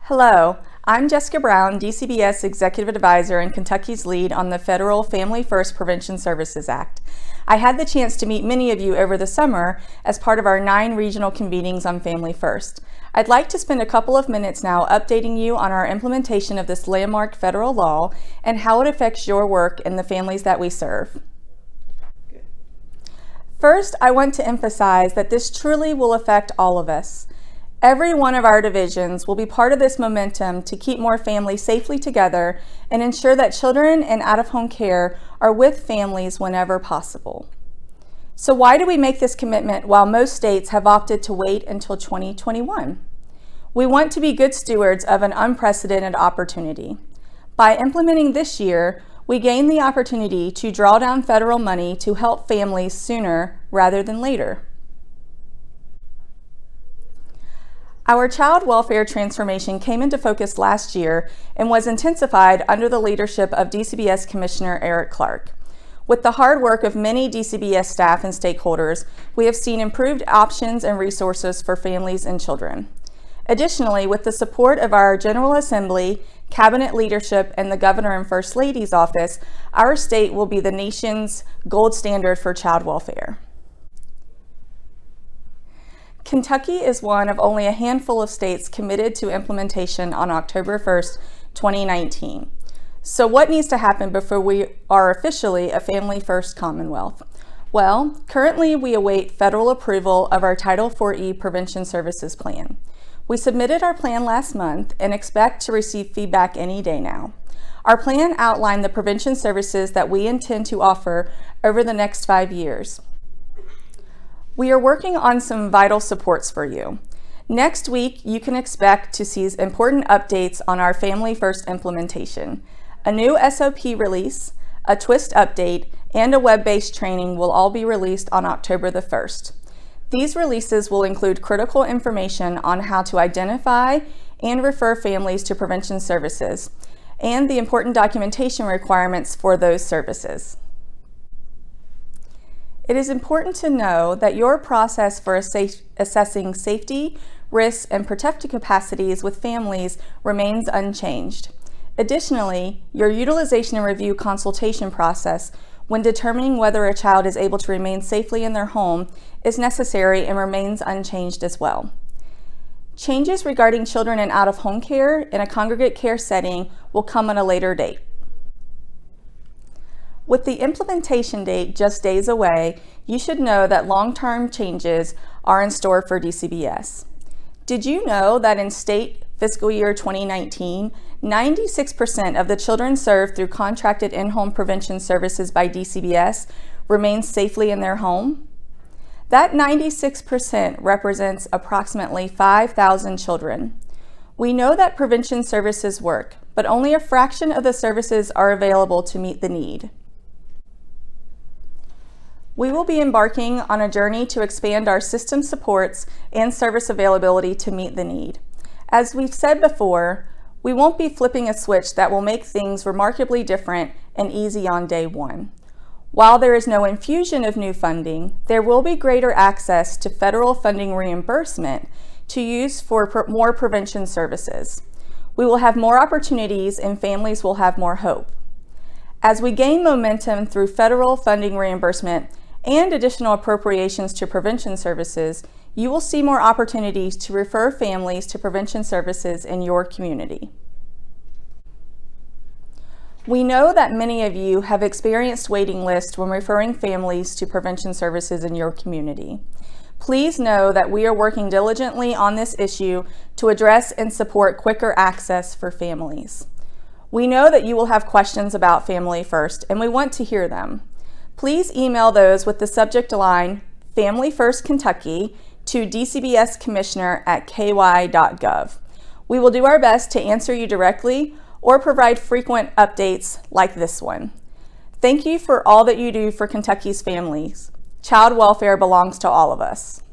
Hello, I'm Jessica Brown, DCBS Executive Advisor and Kentucky's lead on the Federal Family First Prevention Services Act. I had the chance to meet many of you over the summer as part of our 9 regional convenings on Family First. I'd like to spend a couple of minutes now updating you on our implementation of this landmark federal law and how it affects your work and the families that we serve. First, I want to emphasize that this truly will affect all of us. Every one of our divisions will be part of this momentum to keep more families safely together and ensure that children in out-of-home care are with families whenever possible. So why do we make this commitment while most states have opted to wait until 2021? We want to be good stewards of an unprecedented opportunity. By implementing this year, we gain the opportunity to draw down federal money to help families sooner rather than later. Our child welfare transformation came into focus last year and was intensified under the leadership of DCBS Commissioner Eric Clark. With the hard work of many DCBS staff and stakeholders, we have seen improved options and resources for families and children. Additionally, with the support of our General Assembly, Cabinet leadership, and the Governor and First Lady's office, our state will be the nation's gold standard for child welfare. Kentucky is one of only a handful of states committed to implementation on October 1st, 2019. So what needs to happen before we are officially a Family First Commonwealth? Well, currently we await federal approval of our Title IV-E Prevention Services Plan. We submitted our plan last month and expect to receive feedback any day now. Our plan outlined the prevention services that we intend to offer over the next 5 years. We are working on some vital supports for you. Next week, you can expect to see important updates on our Family First implementation. A new SOP release, a twist update, and a web-based training will all be released on October the 1st. These releases will include critical information on how to identify and refer families to prevention services, and the important documentation requirements for those services. It is important to know that your process for assessing safety, risks, and protective capacities with families remains unchanged. Additionally, your utilization and review consultation process when determining whether a child is able to remain safely in their home is necessary and remains unchanged as well. Changes regarding children in out-of-home care in a congregate care setting will come at a later date. With the implementation date just days away, you should know that long-term changes are in store for DCBS. Did you know that in state fiscal year 2019, 96% of the children served through contracted in-home prevention services by DCBS remained safely in their home? That 96% represents approximately 5,000 children. We know that prevention services work, but only a fraction of the services are available to meet the need. We will be embarking on a journey to expand our system supports and service availability to meet the need. As we've said before, we won't be flipping a switch that will make things remarkably different and easy on day one. While there is no infusion of new funding, there will be greater access to federal funding reimbursement to use for more prevention services. We will have more opportunities and families will have more hope. As we gain momentum through federal funding reimbursement and additional appropriations to prevention services, you will see more opportunities to refer families to prevention services in your community. We know that many of you have experienced waiting lists when referring families to prevention services in your community. Please know that we are working diligently on this issue to address and support quicker access for families. We know that you will have questions about Family First, and we want to hear them. Please email those with the subject line Family First Kentucky to dcbscommissioner@ky.gov. We will do our best to answer you directly or provide frequent updates like this one. Thank you for all that you do for Kentucky's families. Child welfare belongs to all of us.